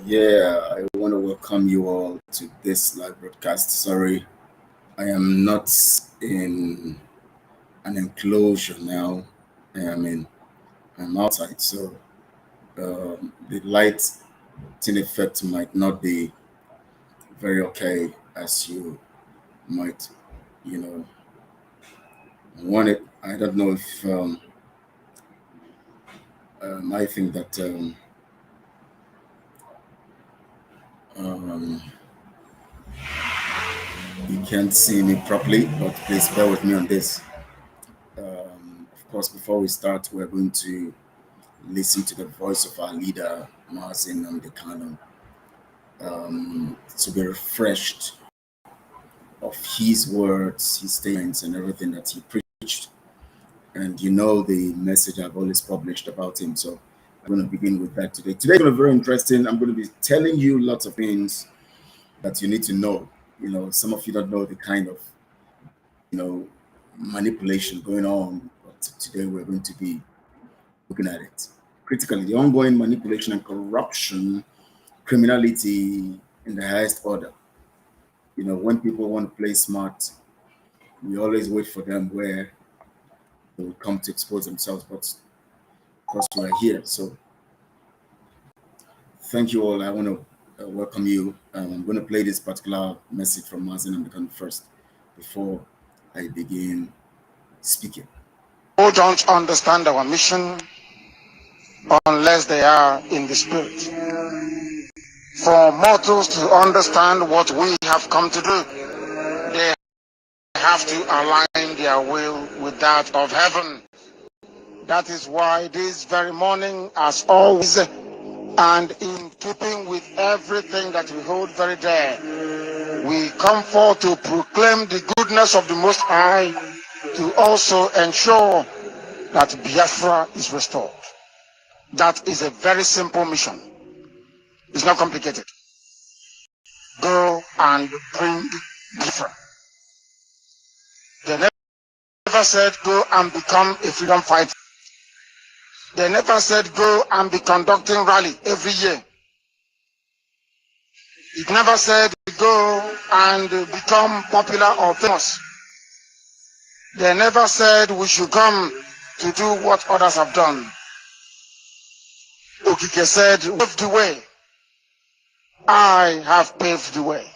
Yeah, I want to welcome you all to this live broadcast. Sorry, I am not in an enclosure now. I am in. I'm outside, so the lighting effect might not be very okay as you might, you know, want it. I don't know if I think that um, you can't see me properly, but please bear with me on this. Of course, before we start, we're going to listen to the voice of our leader, Mazin Namdekano, to be refreshed of his words, his statements, and everything that he preached. And you know the message I've always published about him. So I'm going to begin with that today. Today's going to be very interesting. I'm going to be telling you lots of things that you need to know. You know, some of you don't know the kind of, manipulation going on. But today we're going to be looking at it critically. The ongoing manipulation and corruption, criminality in the highest order. You know, when people want to play smart, we always wait for them where they will come to expose themselves. But of course, we're here. So thank you all. I want to welcome you. I'm going to play this particular message from Mazin Amdekan first before I begin speaking. Who don't understand our mission unless they are in the spirit. For mortals to understand what we have come to do, they have to align their will with that of heaven. That is why this very morning, as always, and in keeping with everything that we hold very dear, we come forth to proclaim the goodness of the Most High, to also ensure that Biafra is restored. That is a very simple mission. It's not complicated. Go and bring Biafra. They never said go and become a freedom fighter. They never said go and be conducting rally every year. It never said go and become popular or famous. They never said we should come to do what others have done. Okike said, pave the way. I have paved the way.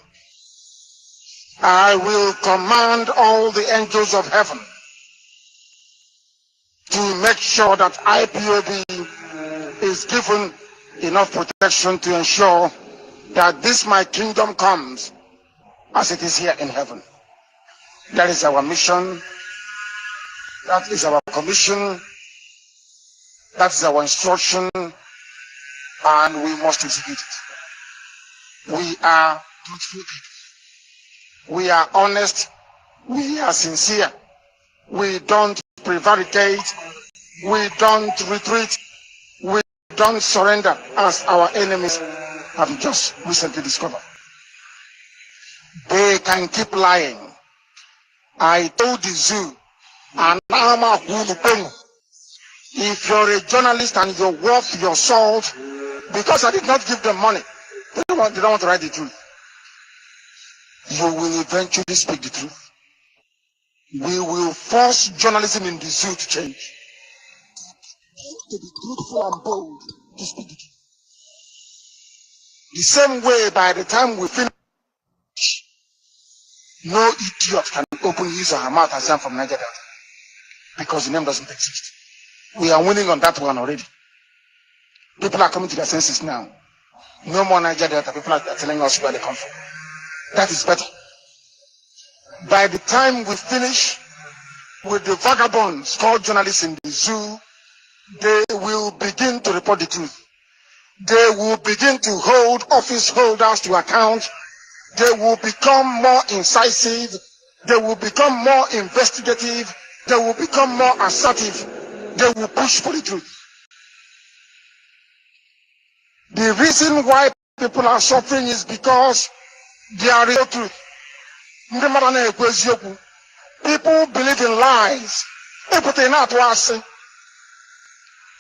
I will command all the angels of heaven to make sure that IPOB is given enough protection to ensure that this my kingdom comes as it is here in heaven. That is our mission. That is our commission. That is our instruction. And we must execute it. We are truthful people. We are honest. We are sincere. We don't prevaricate. We don't retreat. We don't surrender as our enemies have just recently discovered. They can keep lying. I told the zoo, and if you're a journalist and you're worth your salt, because I did not give them money, they don't want to write the truth. You will eventually speak the truth. We will force journalism in the zoo to change. To be truthful and bold to speak the truth. The same way, by the time we finish, no idiot can open his or her mouth and say I'm from Niger Delta, because the name doesn't exist. We are winning on that one already. People are coming to their senses now. No more Niger Delta. People are telling us where they come from. That is better. By the time we finish with the vagabonds called journalists in the zoo, they will begin to report the truth. They will begin to hold office holders to account. They will become more incisive. They will become more investigative. They will become more assertive. They will push for the truth. The reason why people are suffering is because there is no truth. People believe in lies.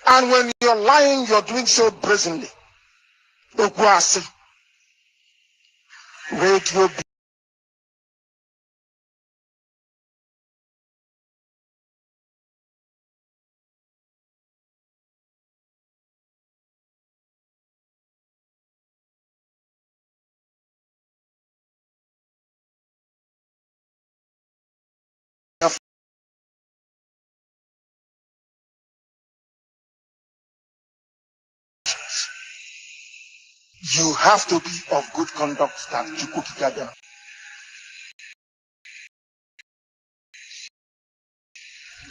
And when you're lying, you're doing so brazenly. Okwasi, radio. You have to be of good conduct that you could gather.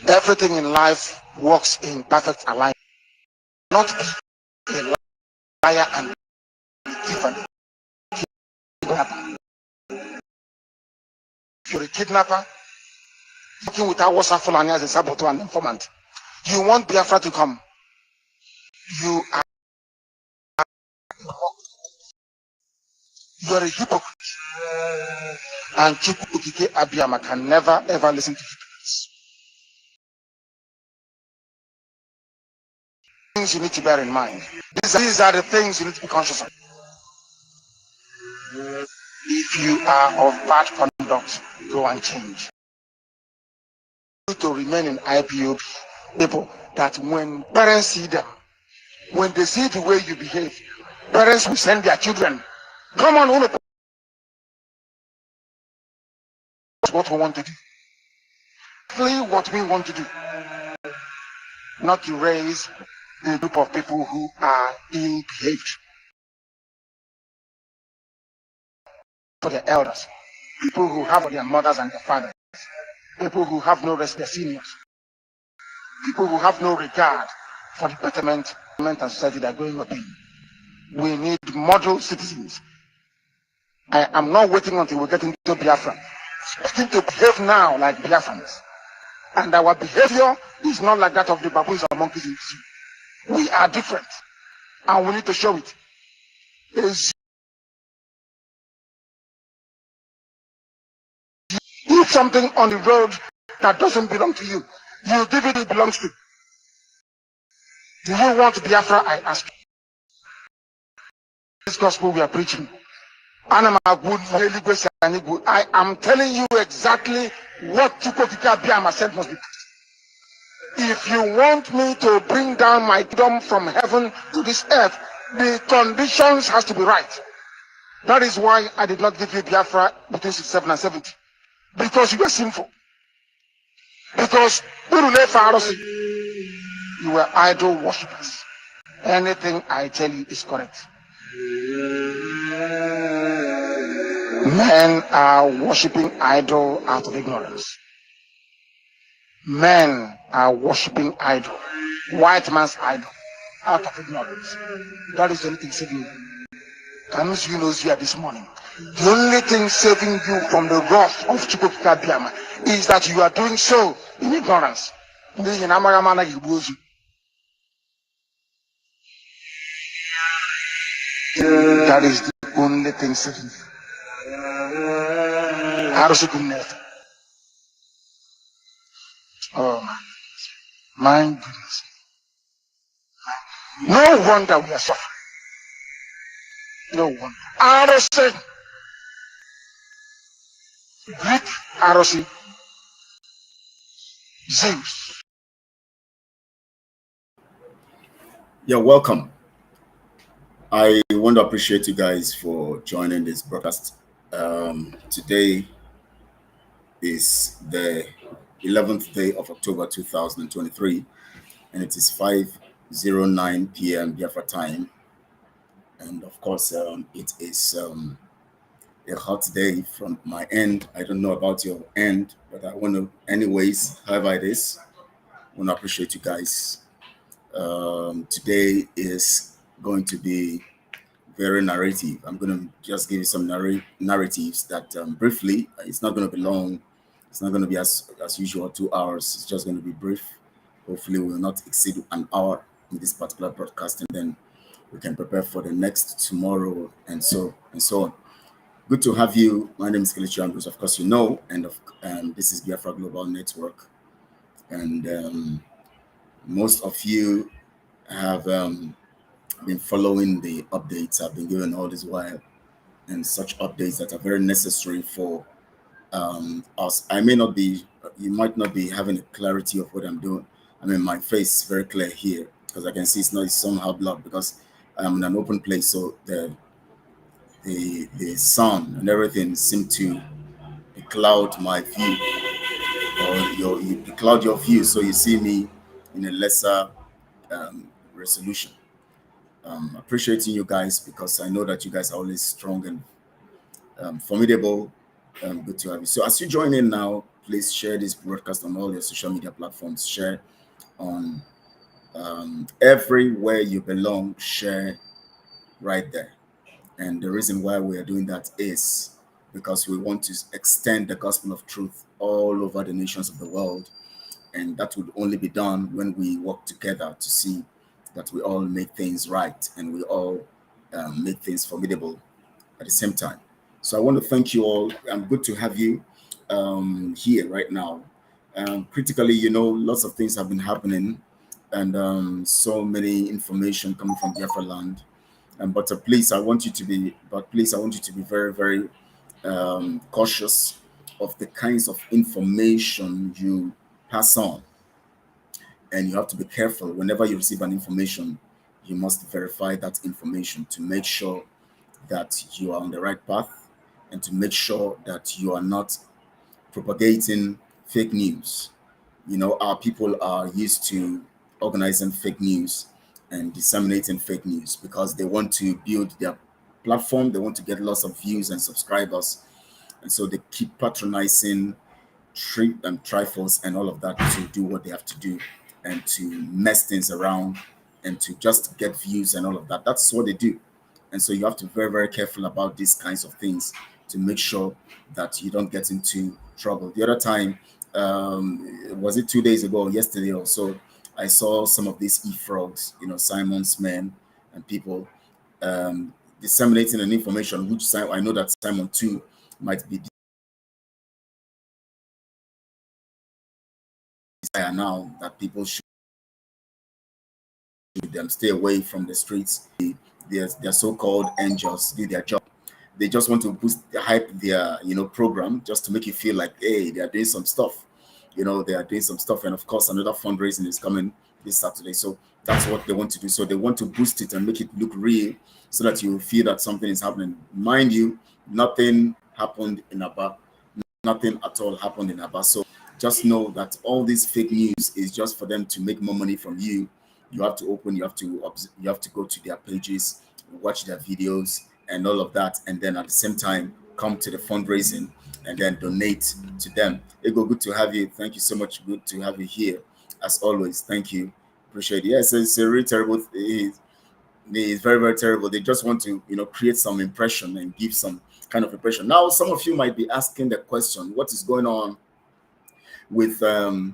Everything in life works in perfect alignment. Not be a liar and thief and kidnapper. If you're a kidnapper, working with our WhatsApp Fulani as a saboteur and informant, you want Biafra to come. You are a hypocrite. And Chukwu Abiyama can never ever listen to hypocrites. Things you need to bear in mind. These are the things you need to be conscious of. If you are of bad conduct, go and change. To remain in IPOB, people that when parents see them, when they see the way you behave, parents will send their children. Come on, what we want to do. Exactly what we want to do. Not to raise a group of people who are ill-behaved. For their elders, people who have for their mothers and their fathers, people who have no respect for seniors, people who have no regard for the betterment and society that are going up in. We need model citizens. I am not waiting until we get into Biafra. We need to behave now like Biafrans. And our behavior is not like that of the baboons or monkeys in the zoo. We are different. And we need to show it. If something on the road that doesn't belong to you, you give it belongs to. Do you want Biafra? I ask you. This gospel we are preaching. I am telling you exactly what Chukwuka Biama said must be. If you want me to bring down my kingdom from heaven to this earth, the conditions has to be right. That is why I did not give you Biafra between 67 and 70. Because you were sinful. Because you were idol worshippers. Anything I tell you is correct. Men are worshipping idol out of ignorance. Men are worshipping idol, white man's idol, out of ignorance. That is the only thing saving you. Can you know here this morning? The only thing saving you from the wrath of Chukwuka Biama is that you are doing so in ignorance. That is the only thing saving you. Oh my goodness. No wonder we are suffering. No wonder. Arrowsy. Greek arrowsy. Zeus. You're welcome. I want to appreciate you guys for joining this broadcast. Today is the 11th day of October 2023, and it is 5:09 p.m. Biafra time. And of course, it is a hot day from my end. I don't know about your end, but I want to, anyways, however it is, I want to appreciate you guys. Today is going to be very narrative. I'm going to just give you some narratives that briefly, it's not going to be long. It's not going to be as usual 2 hours. It's just going to be brief. Hopefully we will not exceed an hour in this particular broadcast, and then we can prepare for the next tomorrow and so on. Good to have you. My name is Kelechi Andrews, of course you know, and this is Biafra Global Network. And most of you have been following the updates I've been given all this while, and such updates that are very necessary for us. I may not be, you might not be having a clarity of what I'm doing. I mean, my face is very clear here because I can see it's not it's somehow blocked because I'm in an open place, so the sun and everything seem to cloud my view, or you cloud your view, so you see me in a lesser resolution. Appreciating you guys because I know that you guys are always strong and formidable. Good to have you. So as you join in now, please share this broadcast on all your social media platforms. Share on everywhere you belong. Share right there. And the reason why we are doing that is because we want to extend the gospel of truth all over the nations of the world. And that would only be done when we work together to see that we all make things right and we all make things formidable at the same time. So I want to thank you all. Good to have you here right now. Critically, lots of things have been happening, and so many information coming from Biafra land. But please, I want you to be. But please, I want you to be very, very cautious of the kinds of information you pass on, and you have to be careful whenever you receive an information. You must verify that information to make sure that you are on the right path and to make sure that you are not propagating fake news. Our people are used to organizing fake news and disseminating fake news because they want to build their platform, they want to get lots of views and subscribers. And so they keep patronizing trifles and all of that to do what they have to do and to mess things around and to just get views and all of that. That's what they do. And so you have to be very, very careful about these kinds of things to make sure that you don't get into trouble. The other time, was it 2 days ago or yesterday or so, I saw some of these e-frogs, Simon's men and people disseminating an information, which I know that Simon too might be desire now that people should stay away from the streets. Their so-called angels do their job. They just want to boost hype their program just to make you feel like, hey, they are doing some stuff. They are doing some stuff, and of course another fundraising is coming this Saturday, so that's what they want to do. So they want to boost it and make it look real so that you feel that something is happening. Mind you, nothing happened in Aba. Nothing at all happened in Aba. So just know that all this fake news is just for them to make more money from you. You have to you have to go to their pages, watch their videos and all of that, and then at the same time come to the fundraising and then donate to them. Ego, good to have you. Thank you so much. Good to have you here as always. Thank you. Appreciate it. Yes, it's a really terrible. It's very, very terrible. They just want to create some impression and give some kind of impression. Now some of you might be asking the question, what is going on with the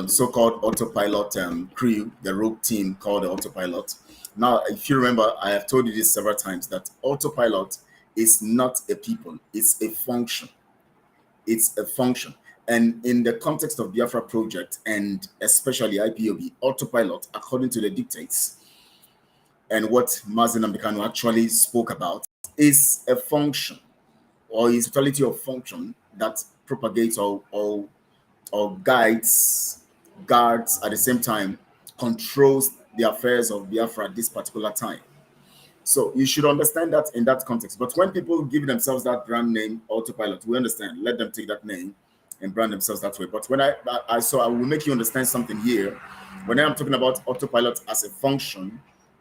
so-called autopilot crew, the rogue team called the autopilot? Now, if you remember, I have told you this several times that autopilot is not a people, it's a function. It's a function. And in the context of Biafra project and especially IPOB, autopilot, according to the dictates and what Mazen Ambekano actually spoke about, is a function or is totality of function that propagates or guards at the same time, controls the affairs of Biafra at this particular time. So you should understand that in that context. But when people give themselves that brand name, autopilot, we understand. Let them take that name and brand themselves that way. But when I will make you understand something here. When I'm talking about autopilot as a function,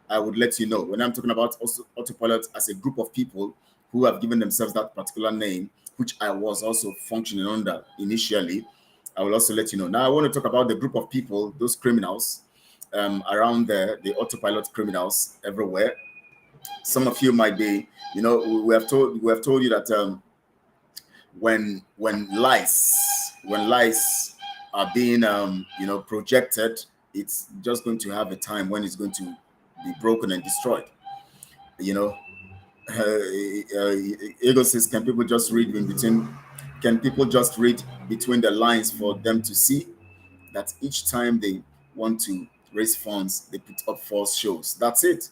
I would let you know. When I'm talking about also autopilot as a group of people who have given themselves that particular name, which I was also functioning under initially, I will also let you know. Now I want to talk about the group of people, those criminals around there, the autopilot criminals everywhere. Some of you might be, we have told you that when lies are being projected, it's just going to have a time when it's going to be broken and destroyed. Ego says, can people just read in between? Can people just read between the lines for them to see that each time they want to raise funds, they put up false shows. That's it.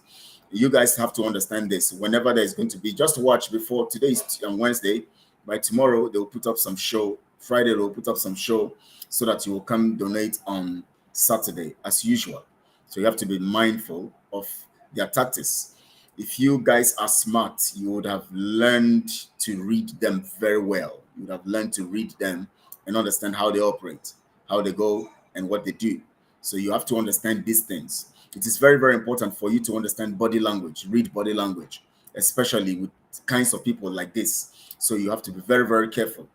You guys have to understand this. Whenever there's going to be, just watch before today is on Wednesday. By tomorrow, they'll put up some show. Friday, they'll put up some show so that you will come donate on Saturday as usual. So you have to be mindful of their tactics. If you guys are smart, you would have learned to read them very well. You would have learned to read them and understand how they operate, how they go, and what they do. So you have to understand these things. It is very, very important for you to understand body language, read body language, especially with kinds of people like this. So you have to be very, very careful.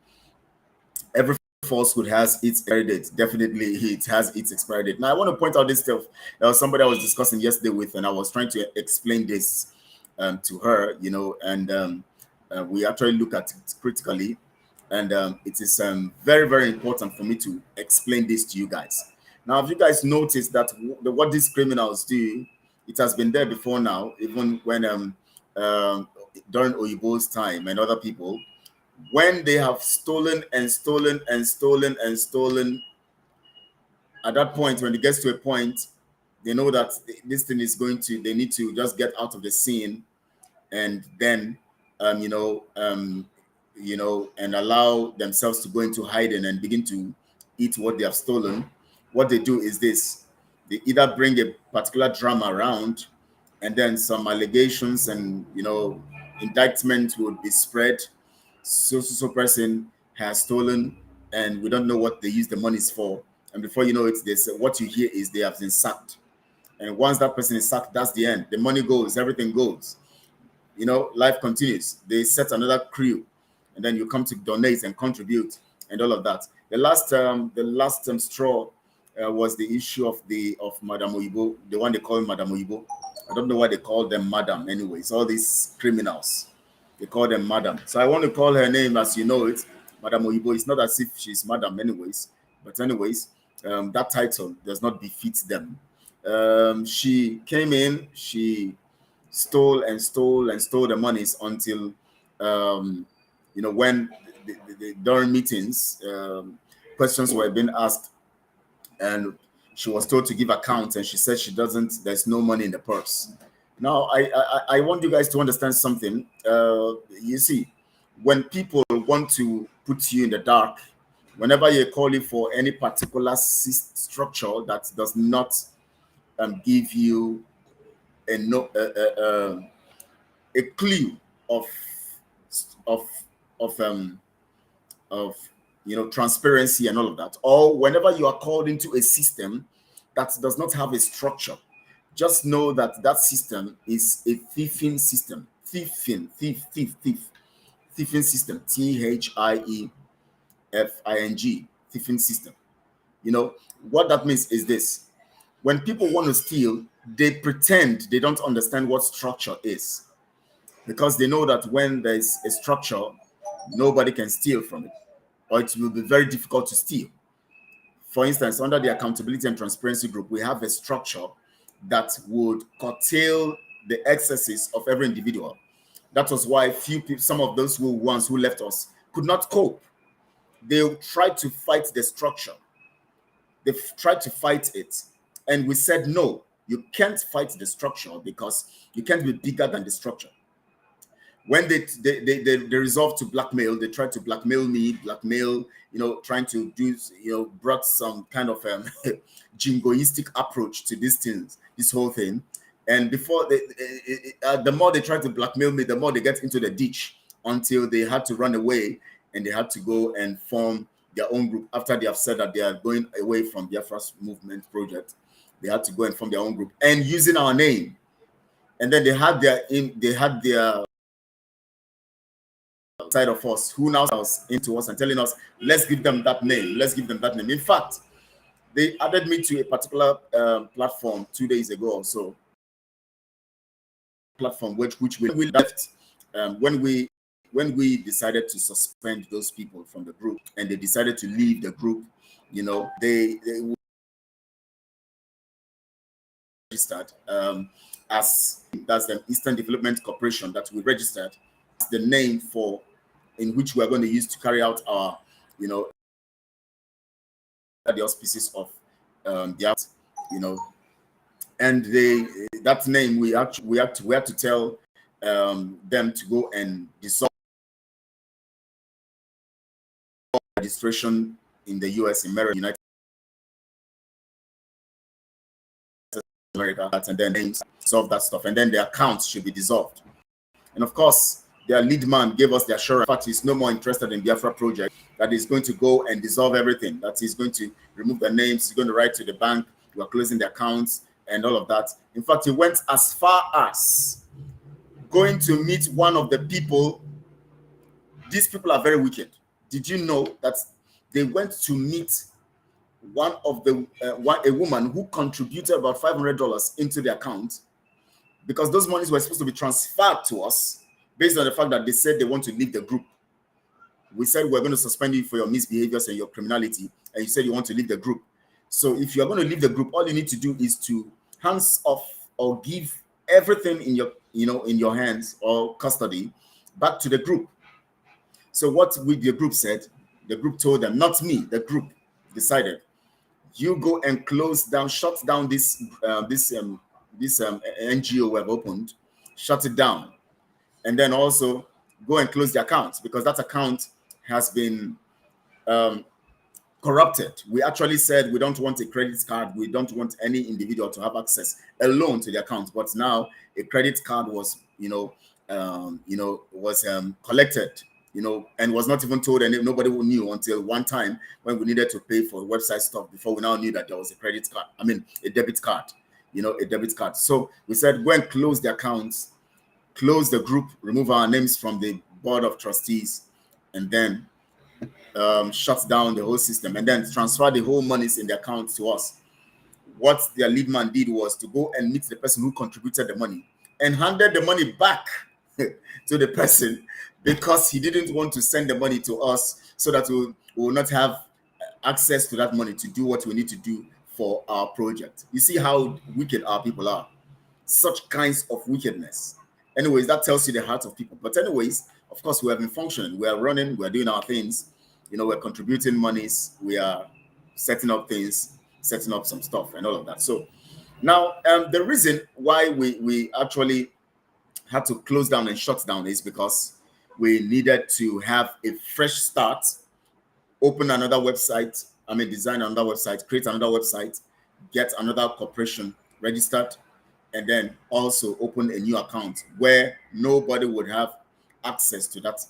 Every falsehood has its expiry date. Definitely, it has its expiry date. Now, I want to point out this stuff. There was somebody I was discussing yesterday with, and I was trying to explain this to her, and we actually look at it critically. And it is very, very important for me to explain this to you guys. Now, if you guys notice that what these criminals do, it has been there before now, even when during Oyibo's time and other people, when they have stolen and stolen and stolen and stolen, at that point, when it gets to a point, they know that this thing is going to, they need to just get out of the scene and then, and allow themselves to go into hiding and begin to eat what they have stolen. What they do is this: they either bring a particular drama around, and then some allegations and indictment would be spread. So person has stolen, and we don't know what they use the monies for. And before you know it, they say, what you hear is they have been sacked. And once that person is sacked, that's the end. The money goes, everything goes. Life continues. They set another crew, and then you come to donate and contribute and all of that. The last straw was the issue of Madam Oyibo, the one they call Madam Oyibo. I don't know why they call them Madam. Anyways, all these criminals, they call them Madam. So I want to call her name as you know it, Madam Oyibo. It's not as if she's Madam, anyways. But anyways, that title does not befit them. She came in. She stole and stole and stole the monies until when during meetings questions were being asked, and she was told to give accounts, and she said she doesn't, there's no money in the purse. Now I want you guys to understand something. You see, when people want to put you in the dark, whenever you're calling for any particular structure that does not give you a no a clue of of of um of transparency and all of that, or whenever you are called into a system that does not have a structure, just know that that system is a thieving system. Thieving system. THIEFING. Thieving system. What that means is this: when people want to steal, they pretend they don't understand what structure is, because they know that when there's a structure, nobody can steal from it, or it will be very difficult to steal. For instance, under the Accountability and Transparency Group, we have a structure that would curtail the excesses of every individual. That was why few people, some of those ones who left us, could not cope. They tried to fight the structure. They tried to fight it. And we said, no, you can't fight the structure because you can't be bigger than the structure. When they resolved to blackmail, they tried to blackmail me, trying to do, brought some kind of jingoistic approach to these things, this whole thing. And before the more they try to blackmail me, the more they get into the ditch, until they had to run away and they had to go and form their own group. After they have said that they are going away from Biafra's movement project, they had to go and form their own group and using our name. And then they had their side of us who now was into us and telling us, let's give them that name. Let's give them that name. In fact, they added me to a particular platform 2 days ago or so. Platform which we left when we decided to suspend those people from the group, and they decided to leave the group. They registered as that's the Eastern Development Corporation that we registered as the name in which we are going to use to carry out our the auspices of the art, and that name we had to tell them to go and dissolve registration in the US, in Maryland, United America, and then names, solve that stuff, and then the accounts should be dissolved. And of course, their lead man gave us the assurance that he's no more interested in Biafra project, that he's going to go and dissolve everything, that he's going to remove the names, he's going to write to the bank, we are closing the accounts and all of that. In fact, he went as far as going to meet one of the people. These people are very wicked. Did you know that they went to meet one of the a woman who contributed about $500 into the account, because those monies were supposed to be transferred to us based on the fact that they said they want to leave the group. We said we're going to suspend you for your misbehaviors and your criminality, and you said you want to leave the group. So if you're going to leave the group, all you need to do is to hands off or give everything in your, in your hands or custody back to the group. So what the group said, the group told them, not me, the group decided, you go and close down, shut down this NGO we have opened, shut it down, and then also go and close the account, because that account has been corrupted. We actually said we don't want a credit card, we don't want any individual to have access alone to the account, but now a credit card was collected, and was not even told, and nobody knew until one time when we needed to pay for website stuff, before we now knew that there was a credit card, a debit card, a debit card. So we said, go and close the accounts, close the group, remove our names from the board of trustees, and then shut down the whole system, and then transfer the whole monies in the account to us. What their lead man did was to go and meet the person who contributed the money and handed the money back to the person, because he didn't want to send the money to us, so that we will not have access to that money to do what we need to do for our project. You see how wicked our people are. Such kinds of wickedness. Anyways, that tells you the heart of people. But anyways, of course, we have been functioning. We are running. We are doing our things. We're contributing monies. We are setting up things, setting up some stuff and all of that. So now the reason why we actually had to close down and shut down is because we needed to have a fresh start, open another website, design another website, create another website, get another corporation registered, and then also open a new account where nobody would have access to that.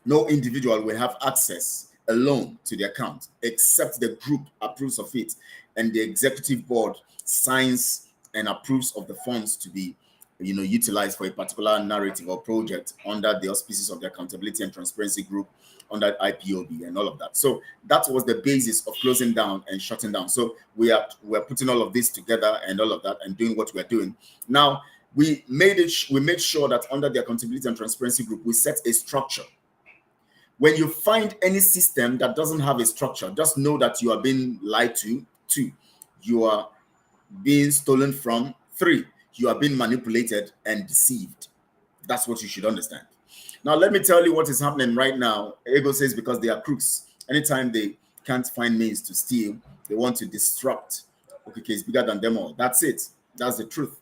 No individual will have access alone to the account, except the group approves of it, and the executive board signs and approves of the funds to be utilized for a particular narrative or project under the auspices of the Accountability and Transparency Group, under IPOB and all of that. So that was the basis of closing down and shutting down. So we're putting all of this together and all of that and doing what we're doing. Now, we made sure that under the Accountability and Transparency Group, we set a structure. When you find any system that doesn't have a structure, just know that you are being lied to. 2, you are being stolen from. 3, you are being manipulated and deceived. That's what you should understand. Now, let me tell you what is happening right now. Ego says because they are crooks. Anytime they can't find means to steal, they want to disrupt. Okay, it's bigger than them all. That's it. That's the truth.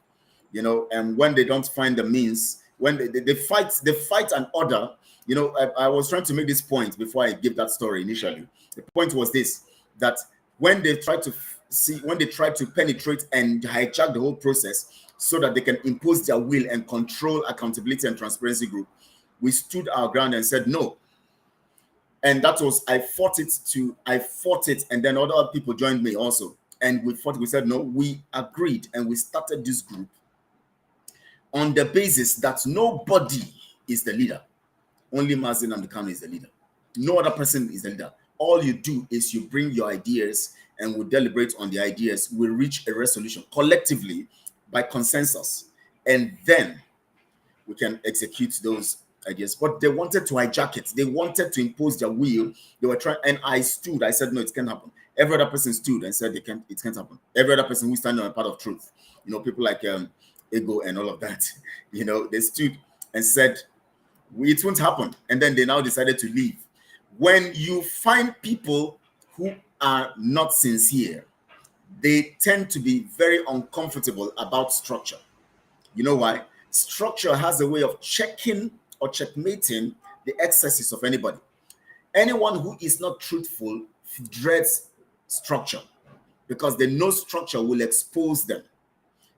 And when they don't find the means, when they fight an order. I was trying to make this point before I give that story initially. The point was this, that when they try to penetrate and hijack the whole process so that they can impose their will and control Accountability and Transparency Group, we stood our ground and said no. And that was, I fought it, and then other people joined me also. And we said no, we agreed, and we started this group on the basis that nobody is the leader. Only Mazi Nnamdi Kanu is the leader. No other person is the leader. All you do is you bring your ideas, and we deliberate on the ideas. We reach a resolution collectively by consensus, and then we can execute those ideas. But they wanted to hijack it. They wanted to impose their will. They were trying, and I stood. I said, no, it can't happen. Every other person stood and said it can't happen. Every other person who standing on a part of truth, people like Ego and all of that, they stood and said, it won't happen. And then they now decided to leave. When you find people who are not sincere, they tend to be very uncomfortable about structure. You know why? Structure has a way of checking or checkmating the excesses of anybody. Anyone who is not truthful dreads structure because they know structure will expose them.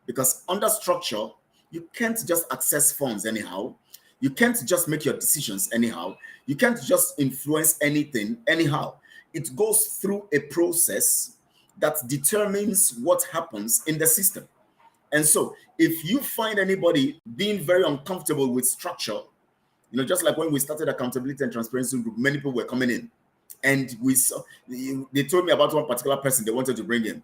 Because under structure, you can't just access funds anyhow. You can't just make your decisions anyhow. You can't just influence anything anyhow. It goes through a process that determines what happens in the system. And so, if you find anybody being very uncomfortable with structure, just like when we started accountability and transparency group, many people were coming in, and we saw they told me about one particular person they wanted to bring in.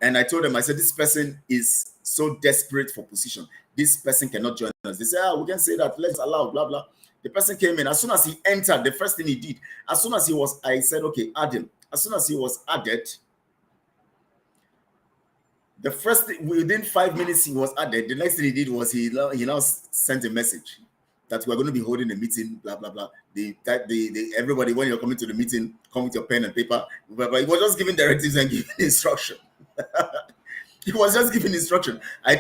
And I told them, I said, this person is so desperate for position. This person cannot join us. They said, we can say that. Let's allow, blah, blah. The person came in. As soon as he entered, the first thing he did, I said, okay, add him. As soon as he was added, the first thing, within 5 minutes he was added, the next thing he did was he now sent a message that we're going to be holding a meeting, blah, blah, blah. Everybody, when you're coming to the meeting, come with your pen and paper. But he was just giving directives and giving instruction. He was just giving instruction. I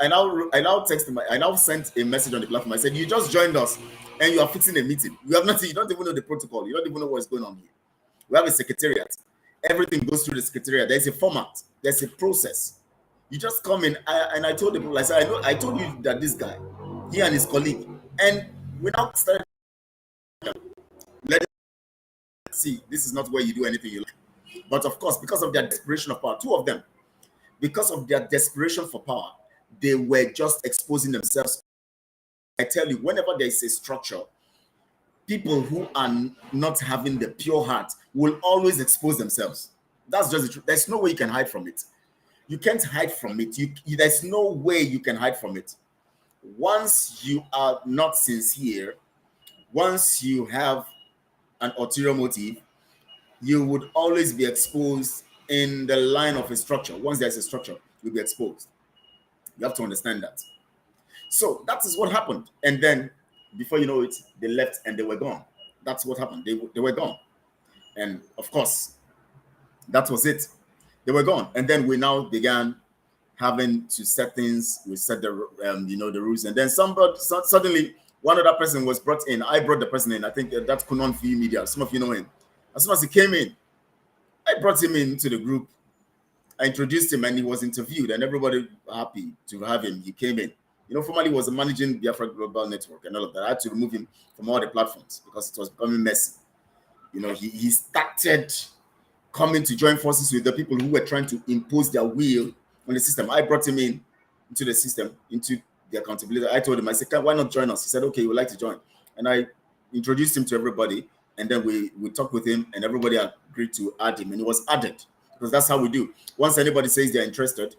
now text him. I now sent a message on the platform. I said, you just joined us and you are fixing a meeting. You have nothing. You don't even know the protocol. You don't even know what's going on here. We have a secretariat. Everything goes through the secretariat. There's a format. There's a process. You just come in. And I told the people, I said, I told you that this guy, he and his colleague, and we now started. Let's see, this is not where you do anything you like. But of course, because of their desperation of power, two of them, because of their desperation for power, they were just exposing themselves. I tell you, whenever there is a structure, people who are not having the pure heart will always expose themselves. That's just the truth. There's no way you can hide from it. You can't hide from it. There's no way you can hide from it. Once you are not sincere, once you have an ulterior motive, you would always be exposed in the line of a structure. Once there's a structure, you'll be exposed. You have to understand that. So that is what happened. And then, before you know it, they left and they were gone. That's what happened. They were gone. And of course, that was it. They were gone. And then we now began having to set things. We set the rules. And then suddenly, one other person was brought in. I brought the person in. I think that's Kunon Free Media. Some of you know him. As soon as he came in, I brought him into the group. I introduced him and he was interviewed and everybody happy to have him. He came in. Formerly he was managing Biafra Global Network and all of that. I had to remove him from all the platforms because it was becoming messy. He started coming to join forces with the people who were trying to impose their will on the system. I brought him in into the system, into the accountability. I told him, I said, why not join us? He said, okay, he would like to join. And I introduced him to everybody. And then we talked with him and everybody agreed to add him. And he was added because that's how we do. Once anybody says they're interested,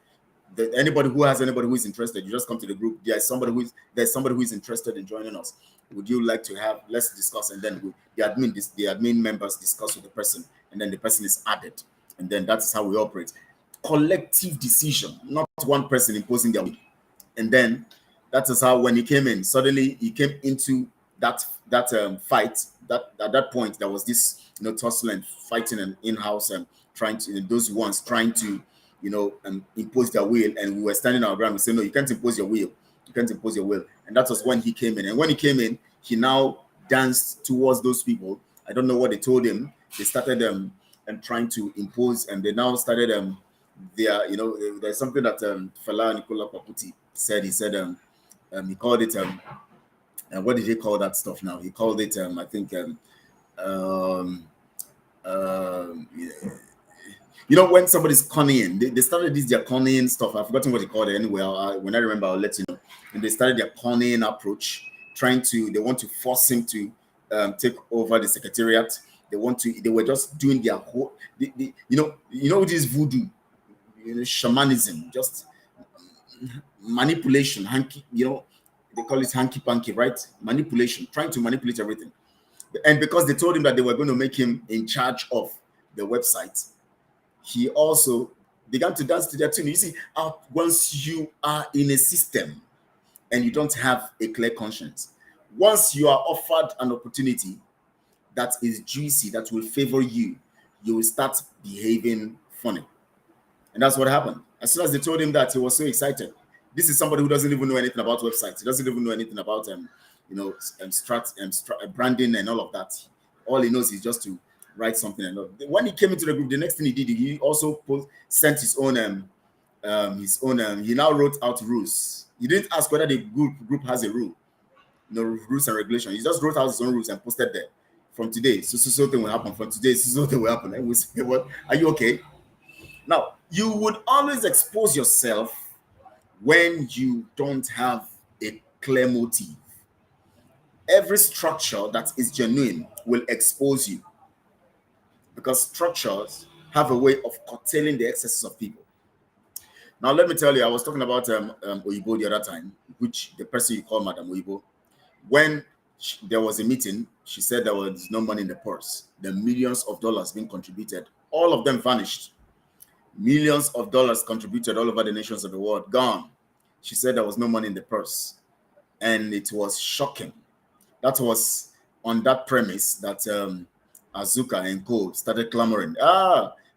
anybody who is interested, you just come to the group. There's somebody who is interested in joining us. Would you like to have? Let's discuss, and then the admin members discuss with the person, and then the person is added, and then that's how we operate. Collective decision, not one person imposing their will. And then that is how when he came in, suddenly he came into that fight. That at that point there was this tussle and fighting and in-house and trying to impose their will, and we were standing our ground. We said, no, you can't impose your will. You can't impose your will. And that was when he came in. And when he came in, he now danced towards those people. I don't know what they told him. They started trying to impose, and they now started there's something that Fela Nicola Paputi said. He said he called it what did he call that stuff now? He called it I think when somebody's conning, they started their conning stuff. I've forgotten what they called it anyway. When I remember, I'll let you know. And they started their conning approach, they want to force him to take over the secretariat. They were just doing their whole, this voodoo, shamanism, just manipulation, they call it hanky-panky, right? Manipulation, trying to manipulate everything. And because they told him that they were going to make him in charge of the website, he also began to dance to their tune. You see, once you are in a system and you don't have a clear conscience, once you are offered an opportunity that is juicy, that will favor you, you will start behaving funny. And that's what happened. As soon as they told him that, he was so excited. This is somebody who doesn't even know anything about websites. He doesn't even know anything about branding and all of that. All he knows is just to write something. And all. When he came into the group, the next thing he did, he also sent his own he now wrote out rules. He didn't ask whether the group has a rule, rules and regulations. He just wrote out his own rules and posted there. From today, so thing will happen. From today, so thing will happen. And we say, "What? Are you okay?" Now, you would always expose yourself when you don't have a clear motive. Every structure that is genuine will expose you because structures have a way of curtailing the excesses of people. Now, let me tell you, I was talking about Oyibo the other time, which the person you call Madam Oyibo, when there was a meeting, she said there was no money in the purse. The millions of dollars being contributed, all of them vanished. Millions of dollars contributed all over the nations of the world, gone. She said there was no money in the purse. And it was shocking. That was on that premise that Azuka and Co. started clamoring.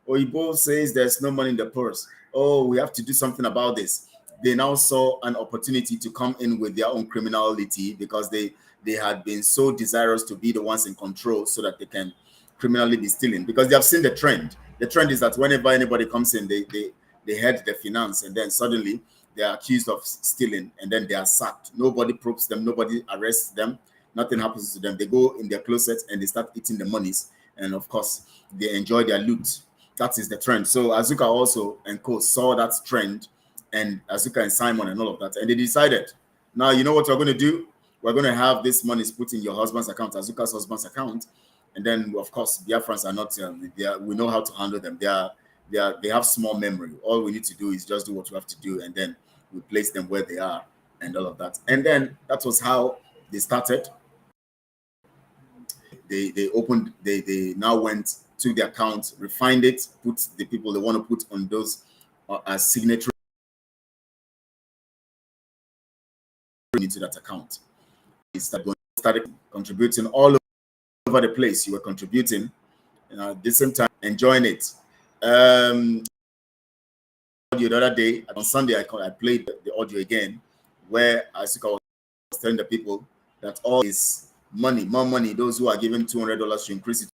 Oyibo says there's no money in the purse. Oh, we have to do something about this. They now saw an opportunity to come in with their own criminality because they had been so desirous to be the ones in control so that they can criminally be stealing, because they have seen the trend. The trend is that whenever anybody comes in, they head the finance, and then suddenly they are accused of stealing, and then they are sacked. Nobody probes them, nobody arrests them, nothing happens to them. They go in their closet and they start eating the monies, and of course they enjoy their loot. That is the trend. So Azuka also and Co saw that trend, and Azuka and Simon and all of that, and they decided, now you know what we're going to do? We're going to have this money put in your husband's account, Azuka's husband's account, and then of course Biafrans are not. We know how to handle them. They have small memory. All we need to do is just do what we have to do, and then we place them where they are, and all of that. And then that was how they started. They opened. They now went to the account, refined it, put the people they want to put on those as signatory into that account. They started contributing all over the place. You were contributing, at the same time enjoying it. The other day on Sunday, I played the audio again, where Asuka was telling the people that all is money, more money. Those who are given $200 should increase it.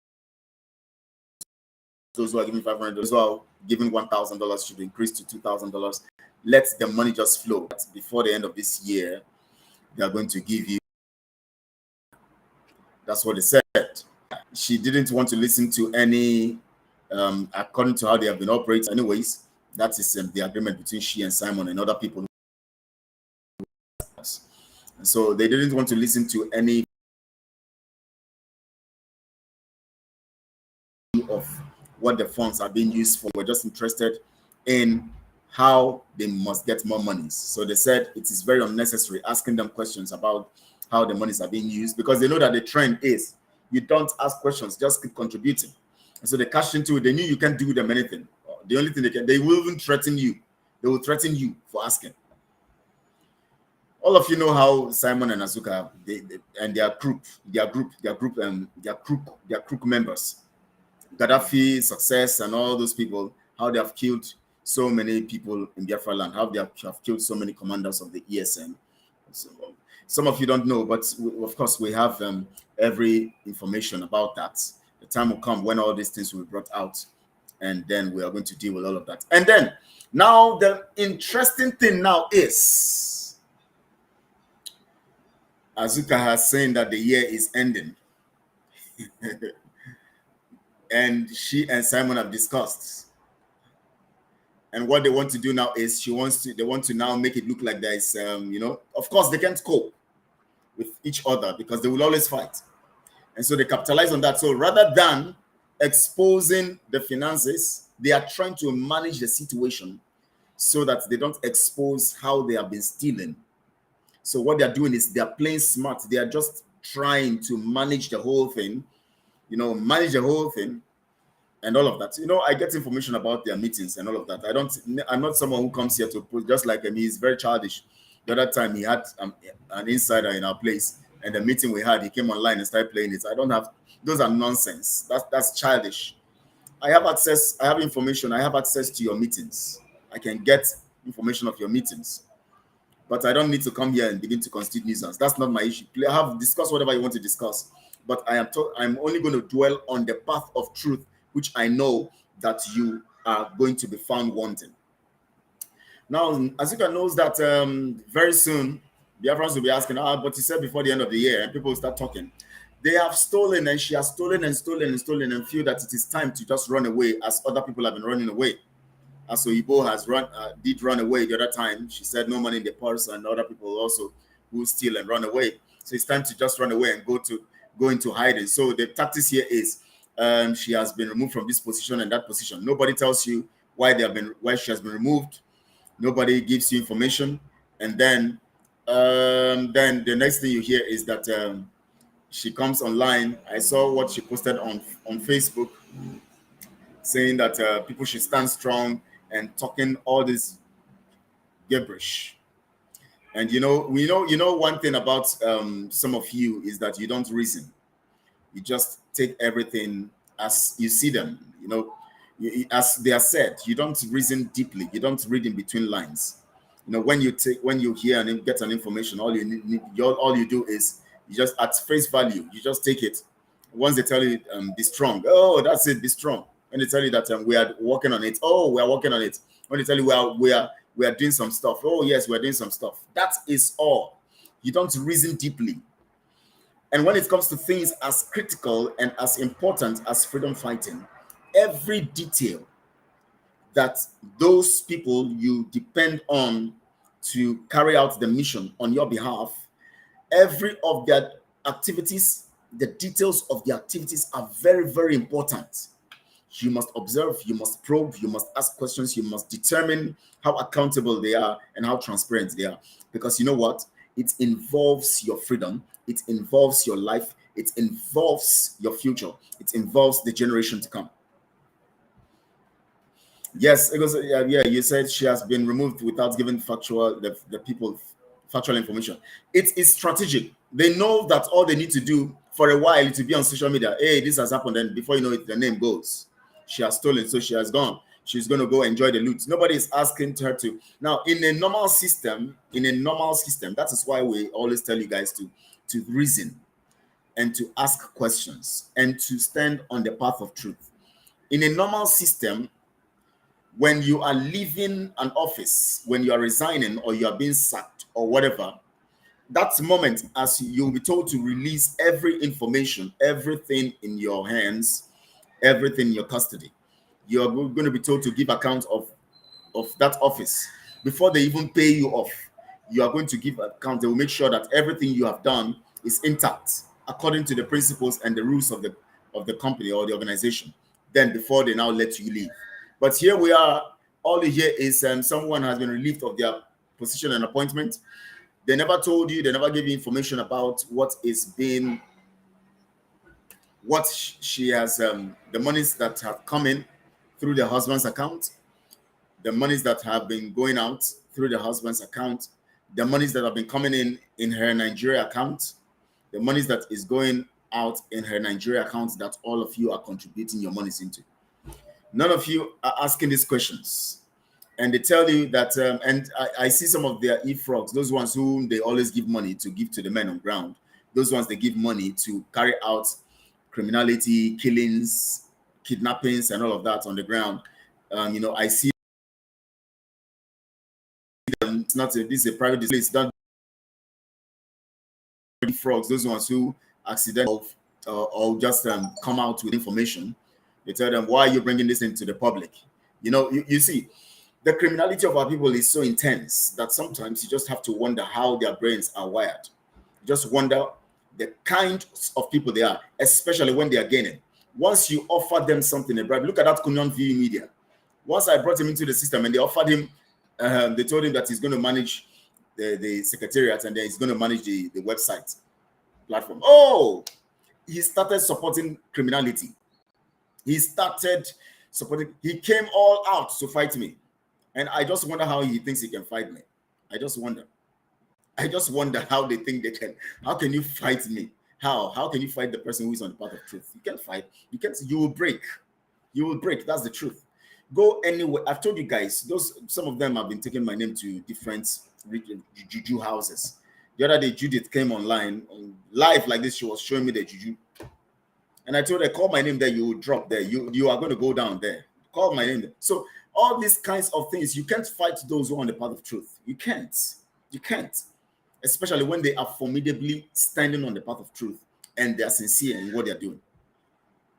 Those who are giving $500, those who are giving $1,000 should increase to $2,000. Let the money just flow. Before the end of this year, they are going to give you. That's what they said. She didn't want to listen to any, according to how they have been operating. Anyways, that is the agreement between she and Simon and other people. So they didn't want to listen to any of what the funds are being used for. We're just interested in how they must get more monies. So they said it is very unnecessary asking them questions about how the monies are being used, because they know that the trend is you don't ask questions, just keep contributing. And so they cashed into it. They knew you can't do them anything. The only thing they will even threaten you. They will threaten you for asking. All of you know how Simon and Azuka and their crook members, Gaddafi, Success, and all those people, how they have killed so many people in Biafra land, how they have killed so many commanders of the ESN. So, some of you don't know, but of course we have every information about that. The time will come when all these things will be brought out, and then we are going to deal with all of that. And then, now the interesting thing now is, Azuka has saying that the year is ending. And she and Simon have discussed. And what they want to do now is they want to now make it look like there is, of course they can't cope with each other because they will always fight. And so they capitalize on that. So rather than exposing the finances, they are trying to manage the situation so that they don't expose how they have been stealing. So what they're doing is they're playing smart. They are just trying to manage the whole thing, and all of that. I get information about their meetings and all of that. I'm not someone who comes here to put, just like him. He's very childish. The other time he had an insider in our place, and the meeting we had, he came online and started playing it. I don't have, those are nonsense. That's childish. I have access, I have information, I have access to your meetings. I can get information of your meetings. But I don't need to come here and begin to constitute nuisance. That's not my issue. Have discuss whatever you want to discuss. But I'm only going to dwell on the path of truth, which I know that you are going to be found wanting. Now, Azuka knows that very soon, Biafrans will be asking, but he said before the end of the year, and people will start talking. They have stolen, and she has stolen and stolen and stolen, and feel that it is time to just run away, as other people have been running away. As Ibo has did run away the other time. She said no money in the purse, and other people also who steal and run away. So it's time to just run away and go into hiding. So the tactics here is she has been removed from this position and that position. Nobody tells you why she has been removed. Nobody gives you information, and then the next thing you hear is that she comes online. I saw what she posted on Facebook, saying that people should stand strong and talking all this gibberish. And you know one thing about some of you is that you don't reason. You just take everything as you see them. As they are said, you don't reason deeply. You don't read in between lines. When you hear and get an information, all you do is you just at face value, you just take it. Once they tell you be strong, oh, that's it, be strong. When they tell you that we are working on it, oh, we are working on it. When they tell you we are doing some stuff, oh yes, we are doing some stuff. That is all. You don't reason deeply. And when it comes to things as critical and as important as freedom fighting, every detail that those people you depend on to carry out the mission on your behalf, every of their activities, the details of the activities are very, very important. You must observe, you must probe, you must ask questions, you must determine how accountable they are and how transparent they are. Because you know what? It involves your freedom, it involves your life, it involves your future, it involves the generation to come. Yes, because yeah, you said she has been removed without giving the people factual information. It is strategic. They know that all they need to do for a while to be on social media. Hey, this has happened, and before you know it, the name goes. She has stolen, so she has gone. She's going to go enjoy the loot. Nobody is asking her to. Now, in a normal system, that is why we always tell you guys to reason and to ask questions and to stand on the path of truth. In a normal system, when you are leaving an office, when you are resigning or you are being sacked or whatever, that moment, as you'll be told to release every information, everything in your hands, everything in your custody, you're going to be told to give account of that office before they even pay you off. You are going to give account. They will make sure that everything you have done is intact according to the principles and the rules of the company or the organization. Then before they now let you leave. But here we are. All you hear is someone has been relieved of their position and appointment. They never told you. They never gave you information about what she has, the monies that have come in through the husband's account, the monies that have been going out through the husband's account, the monies that have been coming in her Nigeria account, the monies that is going out in her Nigeria account that all of you are contributing your monies into. None of you are asking these questions. And they tell you that, and I see some of their e-frogs, those ones whom they always give money to give to the men on ground. Those ones they give money to carry out criminality, killings, kidnappings, and all of that on the ground. I see them. This is a private display. It's not frogs. Those ones who accidentally or just come out with information. They tell them, why are you bringing this into the public? You see, the criminality of our people is so intense that sometimes you just have to wonder how their brains are wired. You just wonder the kind of people they are, especially when they are gaining. Once you offer them something, a bribe, look at that Kunyon V Media. Once I brought him into the system and they offered him, they told him that he's going to manage the secretariat and then he's going to manage the website platform. Oh, he started supporting criminality. He came all out to fight me. And I just wonder how he thinks he can fight me. I just wonder how they think they can. How can you fight me? How can you fight the person who is on the path of truth? You can't fight. You will break. You will break. That's the truth. Go anywhere. I've told you guys, some of them have been taking my name to different juju houses. The other day, Judith came online on live like this. She was showing me the juju, and I told her, call my name there. You will drop there. You are going to go down there. Call my name there. So all these kinds of things, you can't fight those who are on the path of truth. You can't. You can't. Especially when they are formidably standing on the path of truth and they are sincere in what they are doing.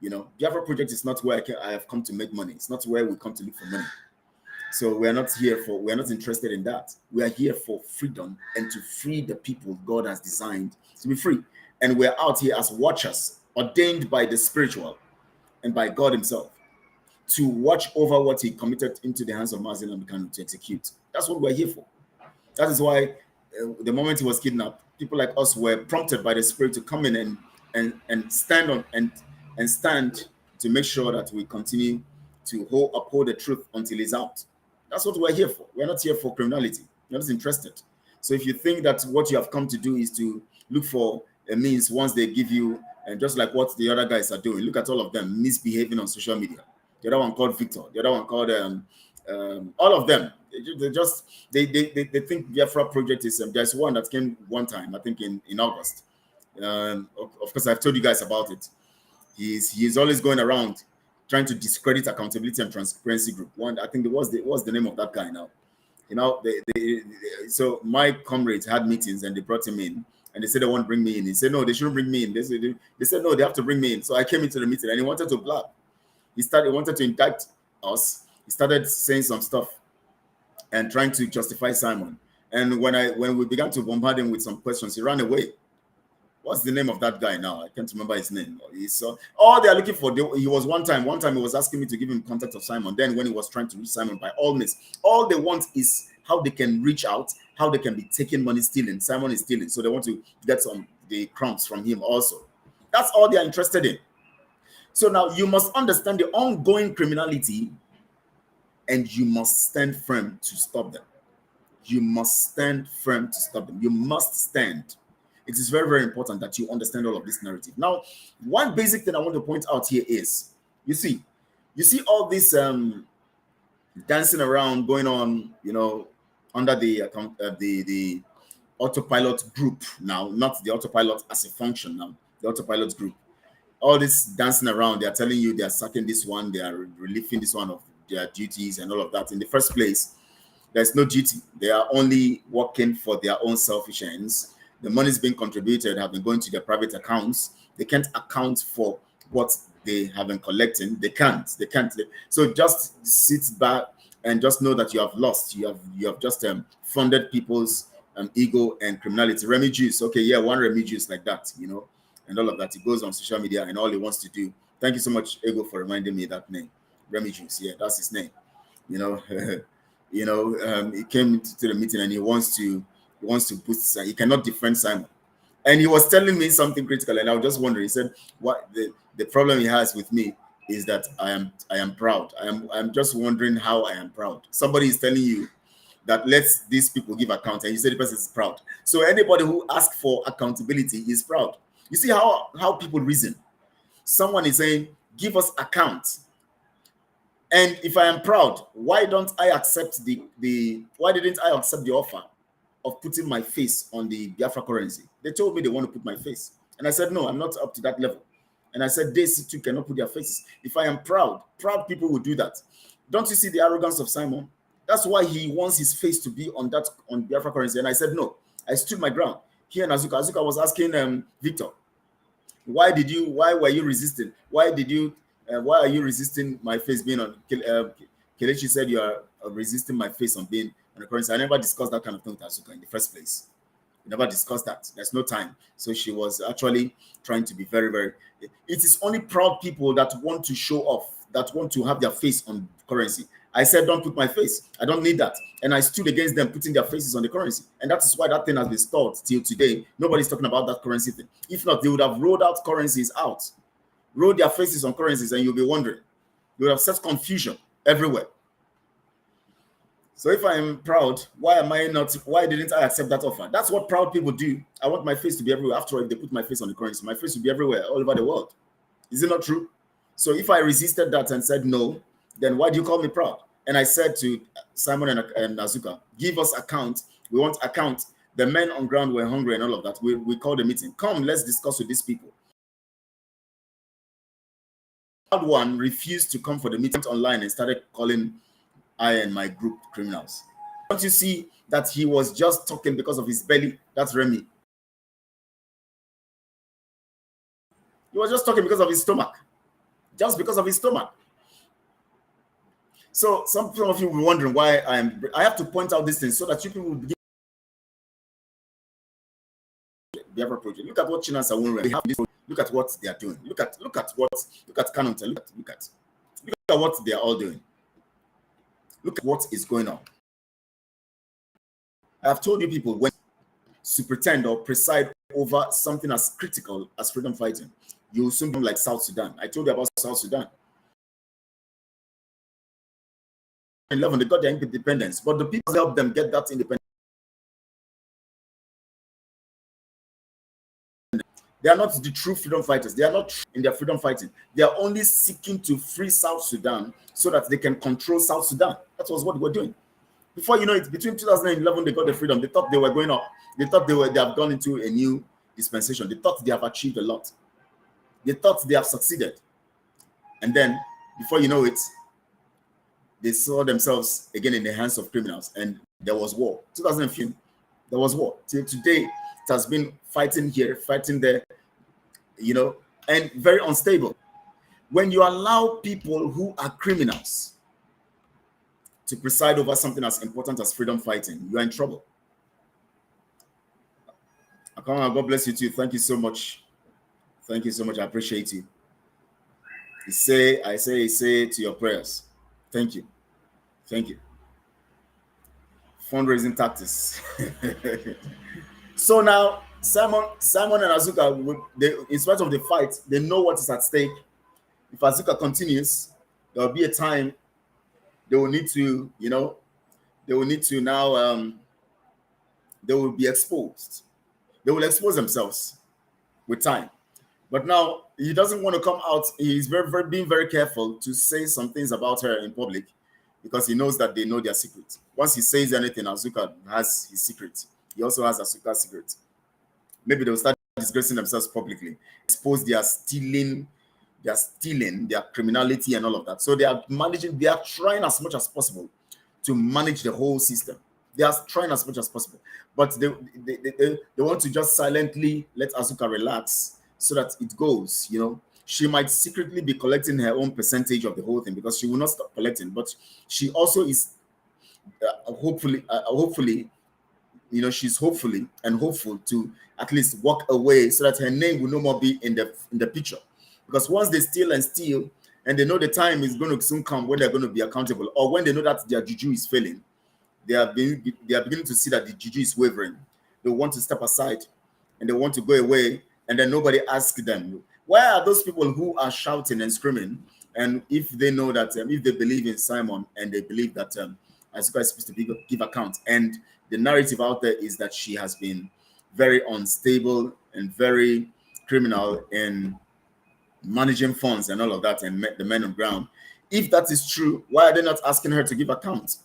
You know, Biafra project is not where I have come to make money. It's not where we come to look for money. So we're not interested in that. We are here for freedom and to free the people God has designed to be free. And we're out here as watchers, ordained by the spiritual and by God himself to watch over what he committed into the hands of Mazen Amikanu to execute. That's what we're here for. That is why the moment he was kidnapped, people like us were prompted by the Spirit to come in and stand on and stand to make sure that we continue to uphold the truth until he's out. That's what we're here for. We're not here for criminality. We're not interested. So if you think that what you have come to do is to look for a means once they give you, and just like what the other guys are doing, look at all of them misbehaving on social media. The other one called Victor. The other one called all of them. They think Biafra project is. There's one that came one time, I think in August. Of course, I've told you guys about it. He's always going around trying to discredit accountability and transparency group. One, I think what's the name of that guy now? You know, so my comrades had meetings and they brought him in and they said they won't bring me in. He said no, they shouldn't bring me in. They said no, they have to bring me in. So I came into the meeting and he wanted to blab. He wanted to indict us. He started saying some stuff and trying to justify Simon. And when we began to bombard him with some questions, he ran away. What's the name of that guy now? I can't remember his name. All they are looking for, he was one time he was asking me to give him contact of Simon. Then when he was trying to reach Simon, by all means, all they want is how they can reach out, how they can be taking money stealing. Simon is stealing. So they want to get the crumbs from him also. That's all they are interested in. So now you must understand the ongoing criminality and you must stand firm to stop them. You must stand firm to stop them. You must stand. It is very, very important that you understand all of this narrative. Now, one basic thing I want to point out here is, you see all this dancing around going on, you know, under the autopilot group now, not the autopilot as a function now, the autopilot group. All this dancing around, they are telling you they are sacking this one, they are relieving this one of their duties and all of that. In the first place, there's no duty. They are only working for their own selfish ends. The money's being contributed have been going to their private accounts. They can't account for what they have been collecting. They can't. So just sit back and just know that you have lost. You have just funded people's ego and criminality. Remy Juice, okay, yeah, one Remy Juice like that, you know, and all of that. He goes on social media and all he wants to do. Thank you so much, Ego, for reminding me that name. Remy Juice, yeah, that's his name. You know, he came to the meeting and he wants to boost. He cannot defend Simon, and he was telling me something critical, and I was just wondering. He said, "What the problem he has with me is that I am proud. I'm just wondering how I am proud. Somebody is telling you that let these people give account, and you say the person is proud. So anybody who asks for accountability is proud. You see how people reason. Someone is saying, give us account. And if I am proud, why don't I accept why didn't I accept the offer of putting my face on the Biafra currency? They told me they want to put my face. And I said, no, I'm not up to that level. And I said, they too cannot put their faces. If I am proud people will do that. Don't you see the arrogance of Simon? That's why he wants his face to be on Biafra currency. And I said, no, I stood my ground. Here in Azuka was asking Victor, why were you resisting? Why are you resisting my face being on? Kelechi said you are resisting my face on being on the currency. I never discussed that kind of thing with Azuka in the first place. We never discussed that. There's no time. So she was actually trying to be very, very. It is only proud people that want to show off, that want to have their face on currency. I said, don't put my face. I don't need that. And I stood against them putting their faces on the currency. And that is why that thing has been stalled till today. Nobody's talking about that currency thing. If not, they would have rolled out currencies out. Roll their faces on currencies and you'll be wondering. You would have set confusion everywhere. So if I am proud, why didn't I accept that offer? That's what proud people do. I want my face to be everywhere. After all, if they put my face on the currency, my face will be everywhere, all over the world. Is it not true? So if I resisted that and said no, then why do you call me proud? And I said to Simon and Azuka, give us account. We want account. The men on ground were hungry and all of that. We called a meeting. Come, let's discuss with these people. One refused to come for the meeting online and started calling I and my group criminals. Don't you see that he was just talking because of his belly? That's Remy. He was just talking because of his stomach. Just because of his stomach. So some of you will be wondering why I have to point out these things so that you people will begin. Biafra project. Look at what China Sawunre have. Look at what they are doing. Look at Kanonte. Look at what they are all doing. Look at what is going on. I have told you people when to pretend or preside over something as critical as freedom fighting, you will soon become like South Sudan. I told you about South Sudan. 11, they got their independence, but the people helped them get that independence. They are not the true freedom fighters. They are not in their freedom fighting. They are only seeking to free South Sudan so that they can control South Sudan. That was what they were doing. Before you know it, between 2011, they got the freedom. They thought they were going up. They thought they have gone into a new dispensation. They thought they have achieved a lot. They thought they have succeeded. And then, before you know it, they saw themselves again in the hands of criminals. And there was war. 2015, there was war. Till today, it has been fighting here, fighting there, and very unstable. When you allow people who are criminals to preside over something as important as freedom fighting, you are in trouble. Akama, God bless you too. Thank you so much. Thank you so much. I appreciate you. I say to your prayers. Thank you. Thank you. Fundraising tactics. So now, Simon and Azuka, in spite of the fight, they know what is at stake. If Azuka continues, there will be a time they will need to, they will be exposed. They will expose themselves with time. But now he doesn't want to come out. He's being very careful to say some things about her in public because he knows that they know their secret. Once he says anything, Azuka has his secret. He also has Azuka's secret. Maybe they'll start disgracing themselves publicly, expose their stealing, their criminality and all of that. So they are trying as much as possible to manage the whole system. They are trying as much as possible. But they want to just silently let Azuka relax so that it goes, She might secretly be collecting her own percentage of the whole thing because she will not stop collecting. But she also is hopefully, she's hopeful to at least walk away so that her name will no more be in the picture. Because once they steal and they know the time is going to soon come when they're going to be accountable, or when they know that their juju is failing, they are beginning to see that the juju is wavering. They want to step aside and they want to go away, and then nobody asks them, why are those people who are shouting and screaming? And if they know that, if they believe in Simon and they believe that Asuka is supposed to give account, and the narrative out there is that she has been very unstable and very criminal in managing funds and all of that and the men on ground. If that is true, why are they not asking her to give account?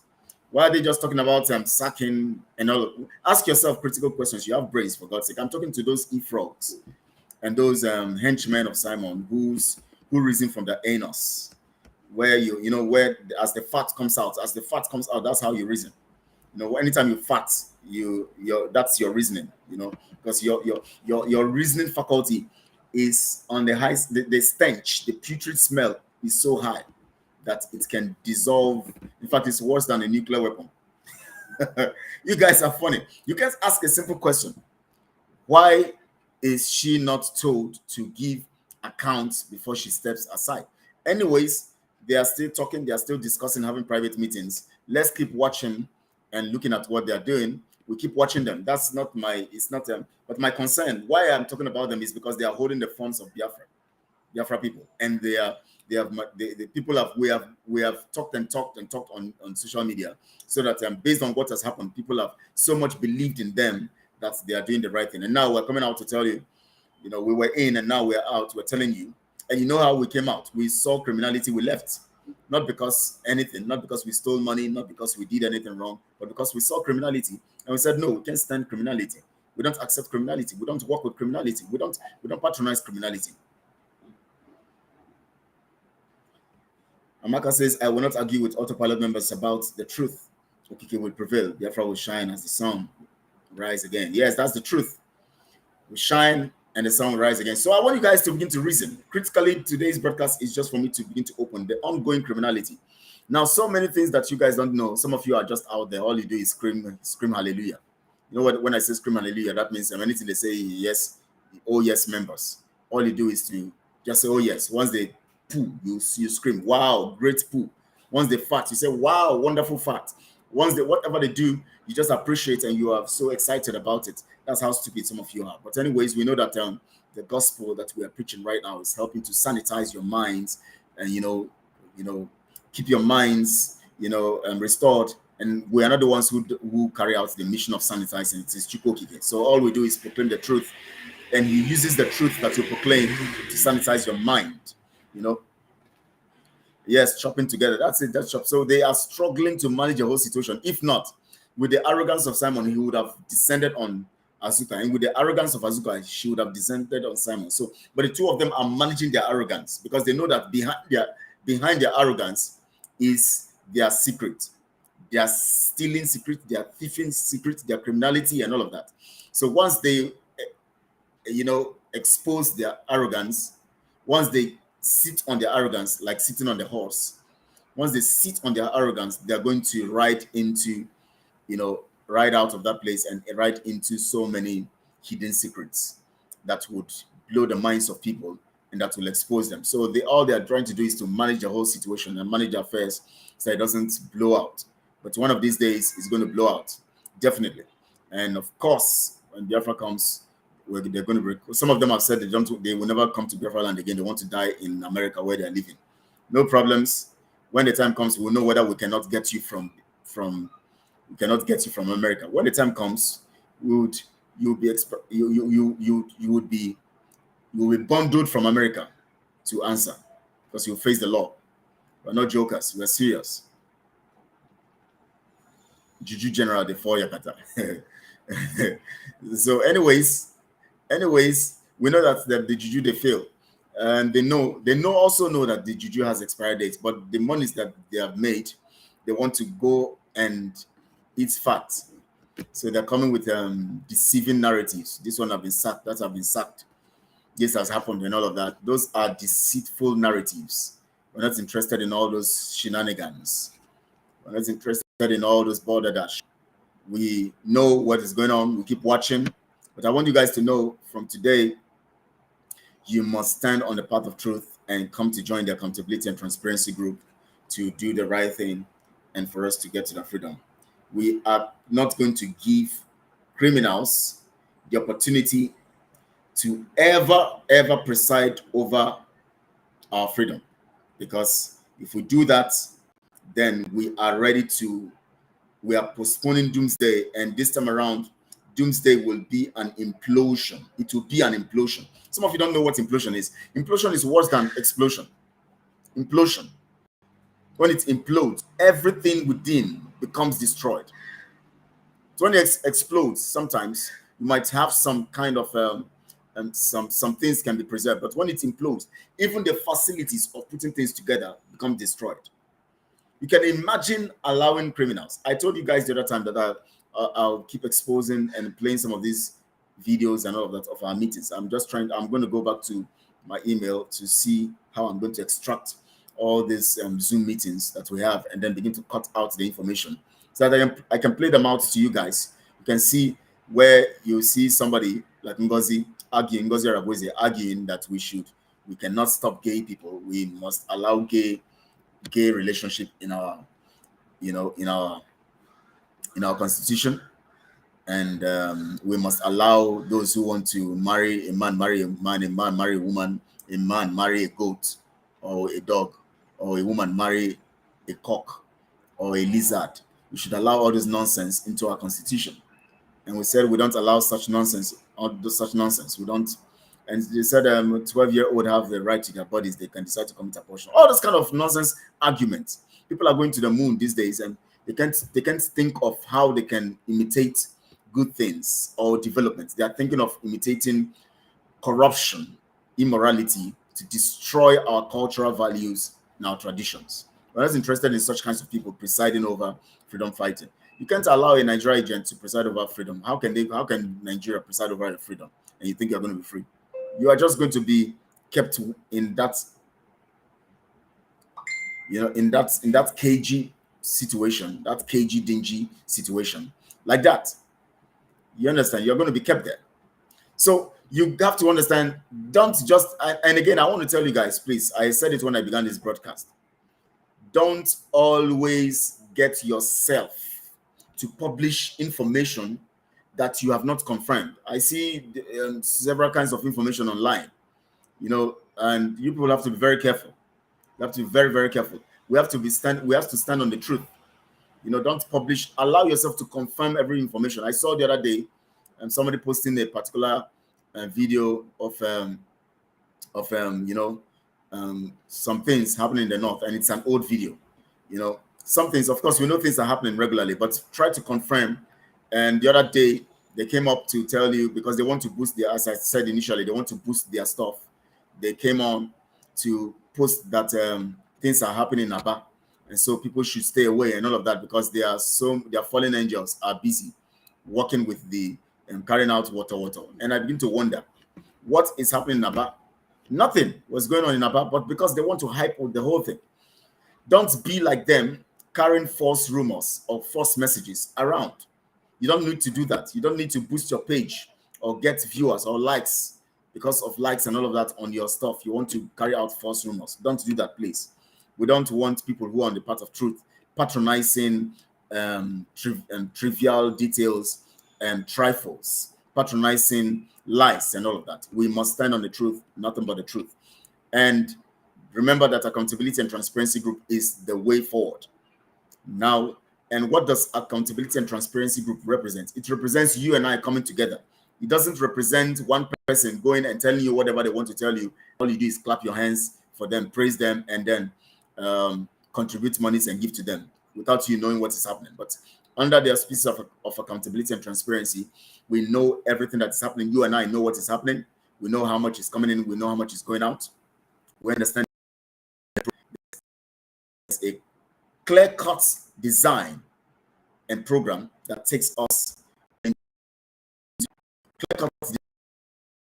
Why are they just talking about sacking and all? Ask yourself critical questions. You have brains, for God's sake. I'm talking to those e-frogs and those henchmen of Simon who reason from the anus, where where as the fat comes out, that's how you reason. Anytime you fat, that's your reasoning. Because your reasoning faculty is on the high. The stench, the putrid smell is so high that it can dissolve. In fact, it's worse than a nuclear weapon. You guys are funny. You guys ask a simple question: why is she not told to give accounts before she steps aside? Anyways, they are still talking. They are still discussing, having private meetings. Let's keep watching and looking at what they are doing. We keep watching them. That's not but my concern, why I'm talking about them, is because they are holding the funds of Biafra people, and we have talked on social media, so that based on what has happened, people have so much believed in them that they are doing the right thing. And now we're coming out to tell you, we were in and now we're out. We're telling you And you know how we came out? We saw criminality, we left. Not because anything, not because we stole money, not because we did anything wrong, but because we saw criminality and we said, no, we can't stand criminality. We don't accept criminality. We don't work with criminality. We don't patronize criminality. Amaka says, I will not argue with autopilot members about the truth. Okike will prevail. Biafra will shine as the sun rise again. Yes, that's the truth. We shine and the sun will rise again. So I want you guys to begin to reason. Critically, today's broadcast is just for me to begin to open the ongoing criminality. Now, so many things that you guys don't know. Some of you are just out there. All you do is scream hallelujah. You know what? When I say scream hallelujah, that means anything they say yes, oh yes members. All you do is to just say oh yes. Once they poo, you scream wow, great poo. Once they fart, you say wow, wonderful fart. Once they whatever they do, you just appreciate and you are so excited about it. That's how stupid some of you are. But anyways, we know that the gospel that we are preaching right now is helping to sanitize your minds and keep your minds restored. And we are not the ones who carry out the mission of sanitizing. It is Chukokike. So all we do is proclaim the truth, and he uses the truth that you proclaim to sanitize your mind. Yes, chopping together. That's it. That's chop. So they are struggling to manage the whole situation. If not, with the arrogance of Simon, he would have descended on Azuka, and with the arrogance of Azuka, she would have descended on Simon. So, but the two of them are managing their arrogance because they know that behind their arrogance is their secret. Their stealing secret, their thieving secret, their criminality, and all of that. So once they, expose their arrogance, once they sit on their arrogance, like sitting on the horse, once they sit on their arrogance, they're going to ride out of that place and ride into so many hidden secrets that would blow the minds of people and that will expose them. So all they are trying to do is to manage the whole situation and manage affairs so it doesn't blow out. But one of these days, it's going to blow out, definitely. And of course, when Biafra comes, they're going to. Some of them have said they will never come to Biafra land again. They want to die in America where they're living. No problems. When the time comes, we'll know whether we cannot get you from America. When the time comes, you will be bundled from America to answer because you'll face the law. We're not jokers. We're serious. Juju General de Yakata. So anyways, we know that the Juju they fail. And they also know that the Juju has expired dates, but the monies that they have made, they want to go and eat fat. So they're coming with deceiving narratives. This one have been sacked, that have been sacked. This has happened and all of that. Those are deceitful narratives. We're not interested in all those shenanigans. We're not interested in all those border dash. We know what is going on. We keep watching. But I want you guys to know from today, you must stand on the path of truth and come to join the accountability and transparency group to do the right thing and for us to get to the freedom. We are not going to give criminals the opportunity to ever preside over our freedom. Because if we do that, then we are postponing doomsday. And this time around, doomsday will be an implosion. It will be an implosion. Some of you don't know what implosion is. Implosion is worse than explosion. Implosion. When it implodes, everything within becomes destroyed. So when it explodes, sometimes you might have some kind of some things can be preserved, but when it implodes, even the facilities of putting things together become destroyed. You can imagine allowing criminals. I told you guys the other time that I'll keep exposing and playing some of these videos and all of that of our meetings. I'm going to go back to my email to see how I'm going to extract all these Zoom meetings that we have and then begin to cut out the information so that I can play them out to you guys. You can see where you see somebody like Ngozi Aragweze arguing that we cannot stop gay people. We must allow gay relationship in our constitution, and we must allow those who want to marry a man marry a man marry a woman, a man marry a goat or a dog, or a woman marry a cock or a lizard. We should allow all this nonsense into our constitution. And we said we don't allow such nonsense. We don't And they said 12-year-old have the right to their bodies, they can decide to commit abortion. All this kind of nonsense arguments. People are going to the moon these days, and they can't think of how they can imitate good things or developments. They are thinking of imitating corruption, immorality to destroy our cultural values and our traditions. We're not interested in such kinds of people presiding over freedom fighting. You can't allow a Nigerian agent to preside over freedom. How can Nigeria preside over your freedom and you think you're going to be free? You are just going to be kept in that, in that cagey situation, that cagey, dingy situation, like that. You understand? You're going to be kept there. So you have to understand, don't just, and again, I want to tell you guys, please, I said it when I began this broadcast. Don't always get yourself to publish information that you have not confirmed. I see several kinds of information online, and you people have to be very careful. You have to be very, very careful. We have to stand on the truth. Don't publish. Allow yourself to confirm every information. I saw the other day, somebody posting a particular video of some things happening in the north, and it's an old video. Some things, of course, we know things are happening regularly, but try to confirm. And the other day, they came up to tell you, because they want to boost their, as I said initially, they want to boost their stuff. They came on to post that things are happening in Aba, and so people should stay away and all of that, because their fallen angels are busy working with the carrying out water. And I begin to wonder, what is happening in Aba? Nothing was going on in Aba, but because they want to hype the whole thing. Don't be like them, carrying false rumors or false messages around. You don't need to do that. You don't need to boost your page or get viewers or likes because of likes and all of that on your stuff. You want to carry out false rumors. Don't do that, please. We don't want people who are on the path of truth patronizing trivial details and trifles, patronizing lies and all of that. We must stand on the truth, nothing but the truth. And remember that Accountability and Transparency Group is the way forward. Now, and what does Accountability and Transparency Group represent? It represents you and I coming together. It doesn't represent one person going and telling you whatever they want to tell you. All you do is clap your hands for them, praise them, and then contribute monies and give to them without you knowing what is happening. But under the auspices of Accountability and Transparency, we know everything that is happening. You and I know what is happening. We know how much is coming in. We know how much is going out. We understand a clear-cut design and program that takes us into clear-cut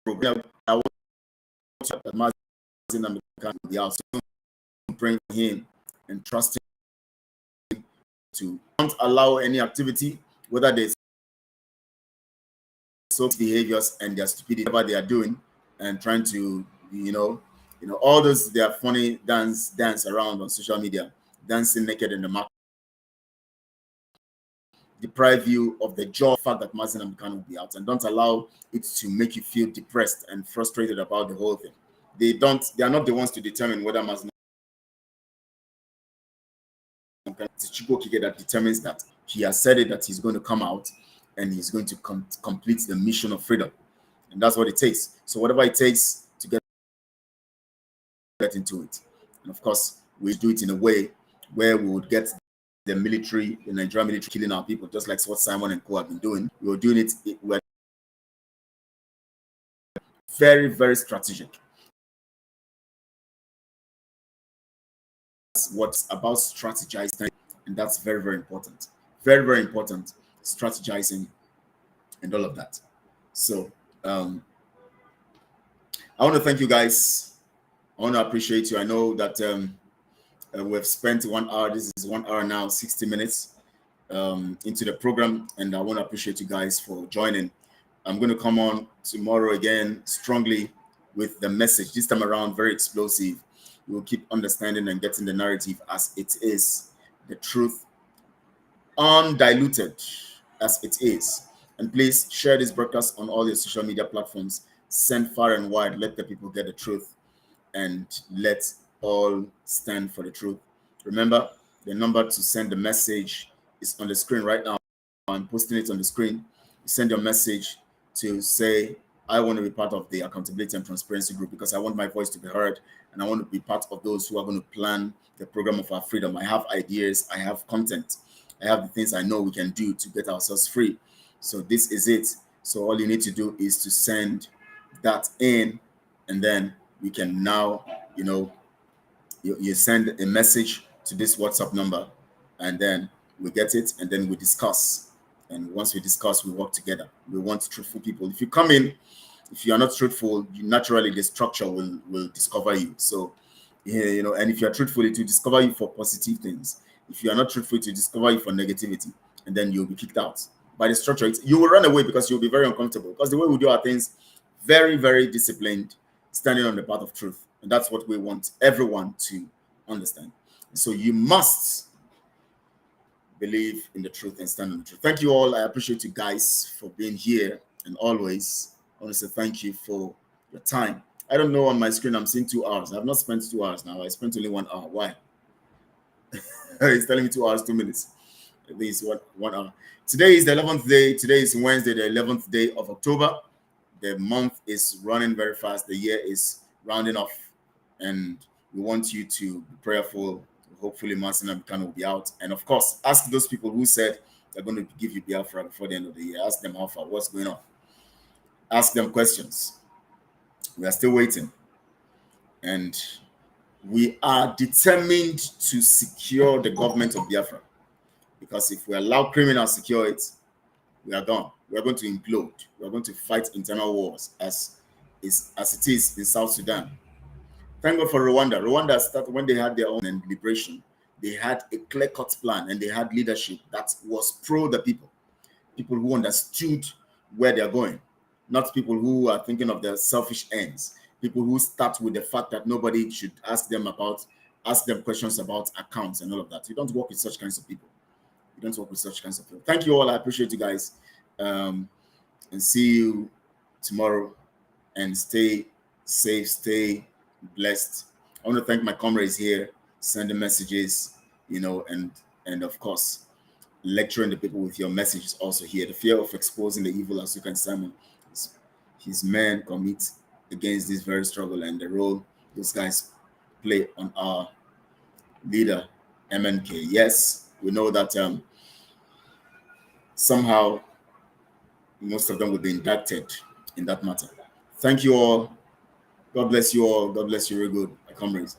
program. I want to also praying for him and trusting him to don't allow any activity, whether there's social behaviors and their stupidity, whatever they are doing, and trying to, all those their funny dance around on social media, dancing naked in the market, deprive you of the joy fact that Mazi Nnamdi Kanu will be out, and don't allow it to make you feel depressed and frustrated about the whole thing. They are not the ones to determine whether Mazi Nnamdi Kanu, it's Chukwu Okike that determines that. He has said it that he's going to come out and he's going to complete the mission of freedom, and that's what it takes. So whatever it takes to get into it, and of course we do it in a way where we would get the Nigerian military killing our people, just like what Simon and Co have been doing. We were doing it. We're very, very strategic. That's what's about strategizing, and that's very, very important. Very, very important. Strategizing and all of that. So I want to thank you guys. I want to appreciate you. I know that we've spent 1 hour. This is 1 hour now, 60 minutes into the program, and I want to appreciate you guys for joining. I'm going to come on tomorrow again strongly with the message. This time around, very explosive. We will keep understanding and getting the narrative as it is, the truth, undiluted as it is. And please share this broadcast on all your social media platforms. Send far and wide. Let the people get the truth, and let all stand for the truth. Remember, the number to send the message is on the screen right now. I'm posting it on the screen. Send your message to say, I want to be part of the accountability and transparency group because I want my voice to be heard, and I want to be part of those who are going to plan the program of our freedom. I have ideas, I have content, I have the things I know we can do to get ourselves free. So this is it. So all you need to do is to send that in, and then we can now, you send a message to this WhatsApp number, and then we get it, and then we discuss. And once we discuss, we work together. We want truthful people. If you come in, if you are not truthful, naturally the structure will discover you. So, and if you are truthful, it will discover you for positive things. If you are not truthful, it will discover you for negativity, and then you'll be kicked out. By the structure, you will run away because you'll be very uncomfortable. Because the way we do our things, very, very disciplined, standing on the path of truth. And that's what we want everyone to understand. So you must believe in the truth and stand on the truth. Thank you all. I appreciate you guys for being here. And always, I want to say thank you for your time. I don't know, on my screen, I'm seeing 2 hours. I've not spent 2 hours now. I spent only 1 hour. Why? It's telling me 2 hours, 2 minutes. At least 1 hour. Today is the 11th day. Today is Wednesday, the 11th day of October. The month is running very fast. The year is rounding off. And we want you to be prayerful. Hopefully, Marcin Abikan will be out. And of course, ask those people who said they're going to give you Biafra before the end of the year. Ask them how far, what's going on. Ask them questions. We are still waiting. And we are determined to secure the government of Biafra. Because if we allow criminals to secure it, we are gone. We are going to implode. We are going to fight internal wars as it is in South Sudan. Thank God for Rwanda. Rwanda started when they had their own liberation. They had a clear-cut plan, and they had leadership that was pro the people. People who understood where they're going, not people who are thinking of their selfish ends. People who start with the fact that nobody should ask them questions about accounts and all of that. You don't work with such kinds of people. You don't work with such kinds of people. Thank you all. I appreciate you guys. And see you tomorrow. And stay safe, stay blessed. I want to thank my comrades here, sending messages, and of course, lecturing the people with your messages also here. The fear of exposing the evil, as you can Simon, his men commit against this very struggle, and the role those guys play on our leader, MNK. Yes, we know that somehow most of them will be indicted in that matter. Thank you all. God bless you all. God bless you. Very good, my comrades.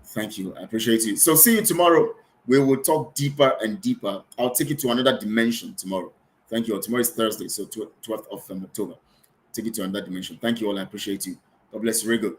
Thank you. I appreciate you. So see you tomorrow. We will talk deeper and deeper. I'll take you to another dimension tomorrow. Thank you all. Tomorrow is Thursday, so 12th of October. Take you to another dimension. Thank you all. I appreciate you. God bless you. Very good.